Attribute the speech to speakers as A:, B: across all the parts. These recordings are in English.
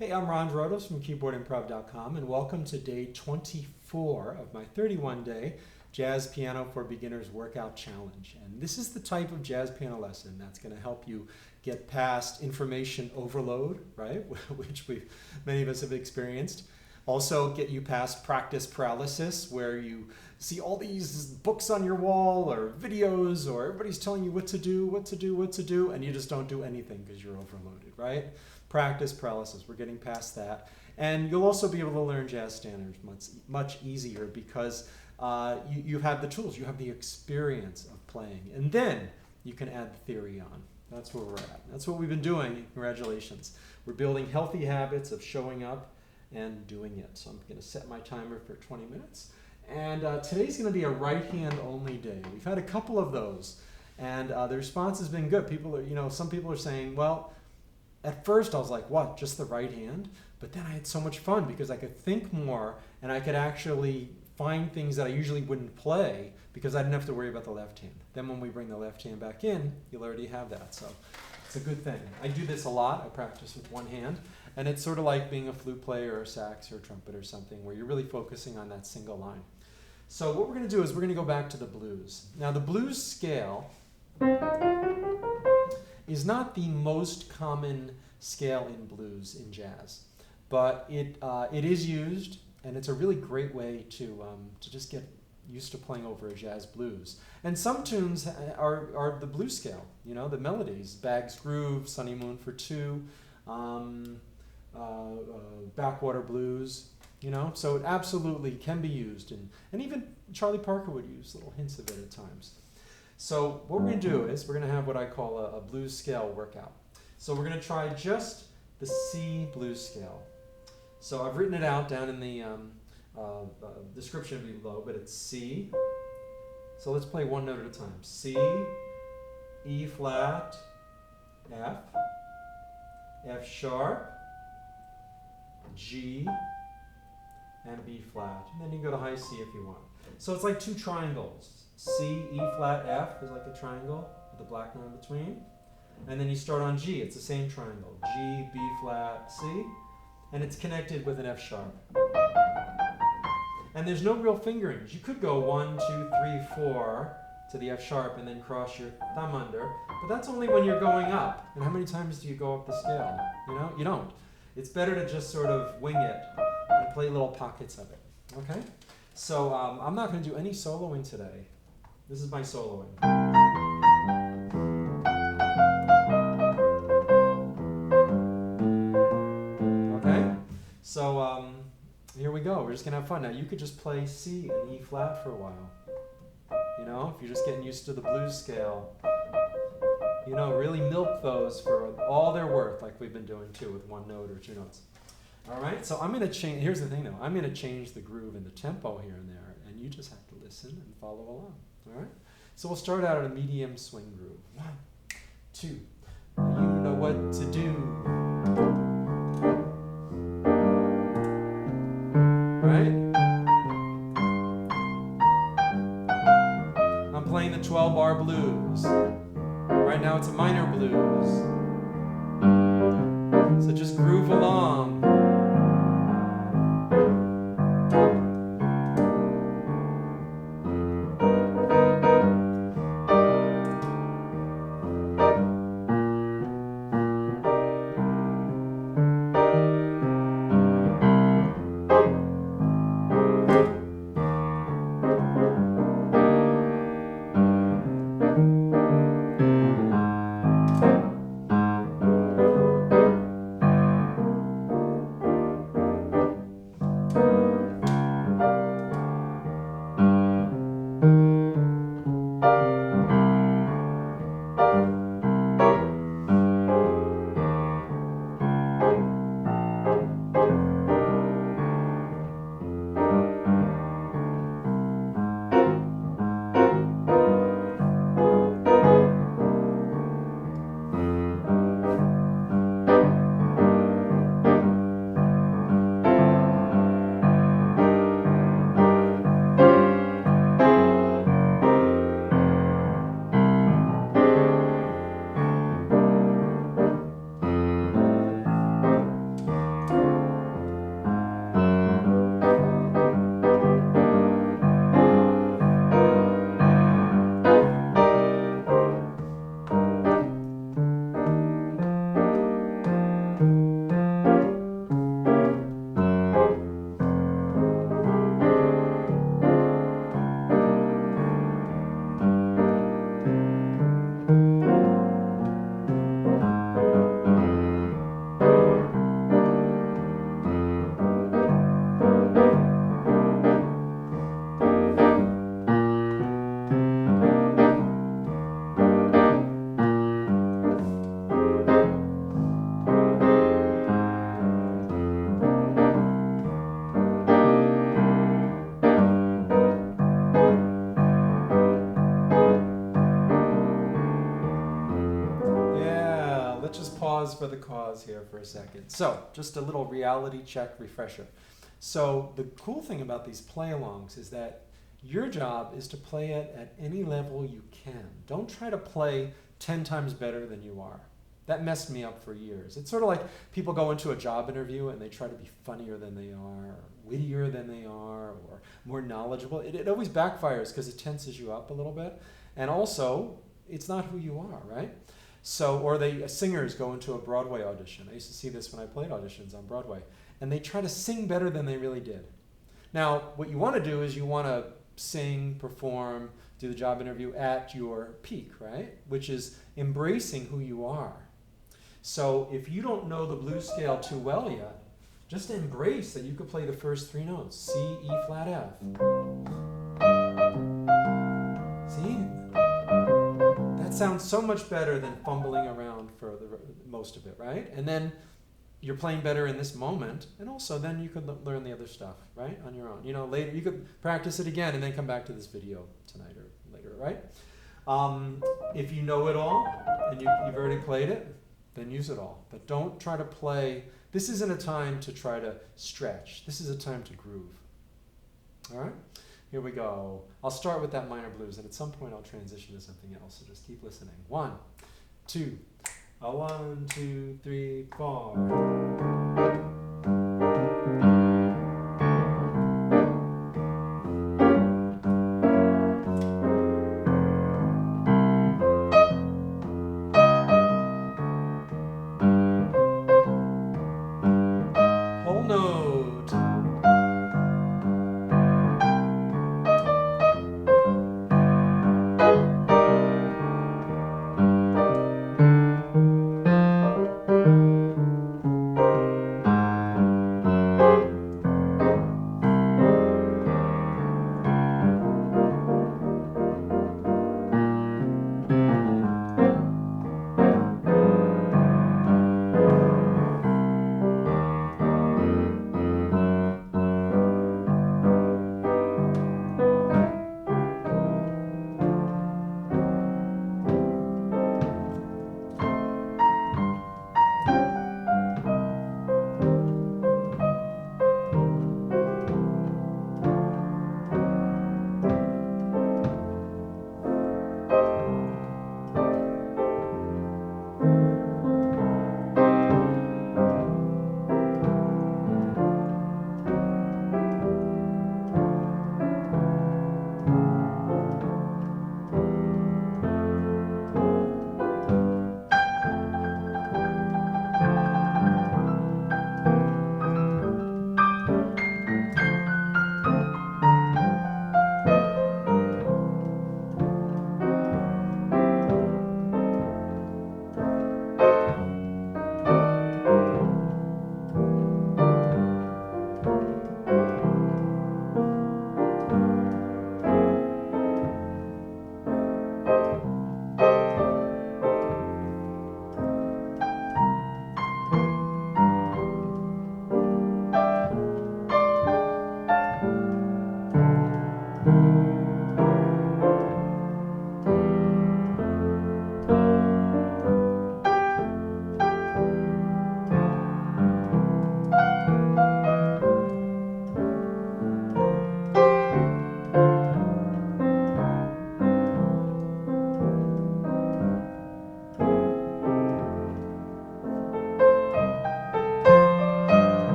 A: Hey, I'm Ron Rodos from keyboardimprov.com, and welcome to day 24 of my 31-day Jazz Piano for Beginners Workout Challenge. And this is the type of jazz piano lesson that's going to help you get past information overload, right, which many of us have experienced. Also get you past practice paralysis, where you see all these books on your wall or videos, or everybody's telling you what to do, and you just don't do anything because you're overloaded, right? Practice paralysis, we're getting past that. And you'll also be able to learn jazz standards much easier because you have the tools, you have the experience of playing, and then you can add the theory on. That's where we're at. That's what we've been doing. Congratulations. We're building healthy habits of showing up and doing it. So I'm going to set my timer for 20 minutes. And today's going to be a right hand only day. We've had a couple of those, and the response has been good. People are, some people are saying, well, at first I was like, what, just the right hand? But then I had so much fun because I could think more and I could actually find things that I usually wouldn't play because I didn't have to worry about the left hand. Then when we bring the left hand back in, you'll already have that. So it's a good thing. I do this a lot. I practice with one hand. And it's sort of like being a flute player or a sax or a trumpet or something where you're really focusing on that single line. So what we're going to do is we're going to go back to the blues. Now the blues scale is not the most common scale in blues in jazz, but it is used, and it's a really great way to just get used to playing over a jazz blues. And some tunes are the blues scale, the melodies, Bag's Groove, Sunny Moon for Two, Backwater Blues, so it absolutely can be used, and even Charlie Parker would use little hints of it at times. So what we're going to do is we're going to have what I call a blues scale workout. So we're going to try just the C blues scale. So I've written it out down in the description below, but it's C. So let's play one note at a time. C, E flat, F, F sharp, G, and B flat. And then you can go to high C if you want. So it's like two triangles. C, E flat, F is like a triangle with a black line between. And then you start on G, it's the same triangle. G, B flat, C. And it's connected with an F sharp. And there's no real fingerings. You could go 1, 2, 3, 4 to the F sharp and then cross your thumb under. But that's only when you're going up. And how many times do you go up the scale? You don't. It's better to just sort of wing it and play little pockets of it. Okay? So I'm not going to do any soloing today. This is my soloing. Okay? So here we go. We're just going to have fun. Now you could just play C and E flat for a while. If you're just getting used to the blues scale. Really milk those for all they're worth, like we've been doing too with one note or two notes. All right, so I'm going to change, here's the thing though, I'm going to change the groove and the tempo here and there, and you just have to listen and follow along. All right, so we'll start out at a medium swing groove. 1, 2, you know what to do. Right? I'm playing the 12-bar blues. Right now it's a minor blues. So just groove along. for the cause here for a second. So, just a little reality check refresher. So, the cool thing about these play-alongs is that your job is to play it at any level you can. Don't try to play 10 times better than you are. That messed me up for years. It's sort of like people go into a job interview and they try to be funnier than they are, or wittier than they are, or more knowledgeable. It always backfires because it tenses you up a little bit. And also, it's not who you are, right? So, or singers go into a Broadway audition. I used to see this when I played auditions on Broadway. And they try to sing better than they really did. Now, what you want to do is you want to sing, perform, do the job interview at your peak, right? Which is embracing who you are. So if you don't know the blues scale too well yet, just embrace that you could play the first 3 notes, C, E flat, F. See? That sounds so much better than fumbling around for most of it, right? And then you're playing better in this moment, and also then you could learn the other stuff, right, on your own. You know, later you could practice it again and then come back to this video tonight or later, right? If you know it all and you've already played it, then use it all. But don't try to play. This isn't a time to try to stretch. This is a time to groove. All right? Here we go. I'll start with that minor blues, and at some point I'll transition to something else, so just keep listening. 1, 2. 1, 2, 3, 4.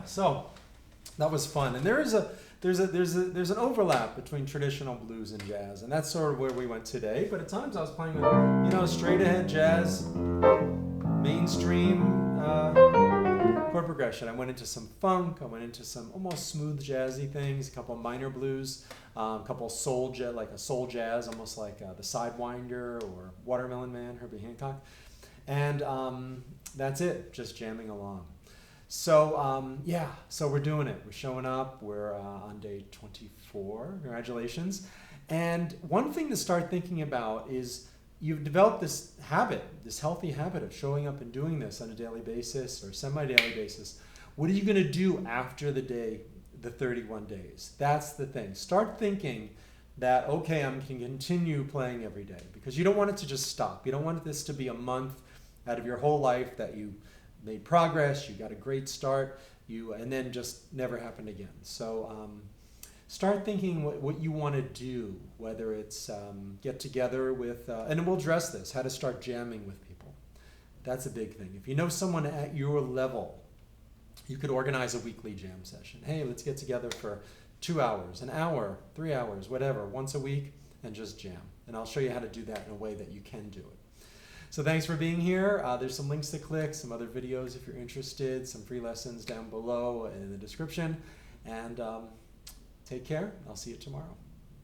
A: so that was fun, and there's an overlap between traditional blues and jazz, and that's sort of where we went today. But at times I was playing with, straight ahead jazz, mainstream chord progression. I went into some funk. I went into some almost smooth jazzy things. A couple minor blues, a couple soul jazz, like a soul jazz, almost like the Sidewinder or Watermelon Man, Herbie Hancock, and that's it. Just jamming along. So so we're doing it. We're showing up. We're on day 24. Congratulations. And one thing to start thinking about is you've developed this habit, this healthy habit of showing up and doing this on a daily basis or semi-daily basis. What are you going to do after the 31 days? That's the thing. Start thinking that, okay, I can continue playing every day, because you don't want it to just stop. You don't want this to be a month out of your whole life that you made progress, you got a great start, and then just never happened again. So start thinking what you want to do, whether it's get together with, and we'll address this, how to start jamming with people. That's a big thing. If you know someone at your level, you could organize a weekly jam session. Hey, let's get together for 2 hours, an hour, 3 hours, whatever, once a week, and just jam. And I'll show you how to do that in a way that you can do it. So thanks for being here. There's some links to click, some other videos if you're interested, some free lessons down below in the description. And take care. I'll see you tomorrow.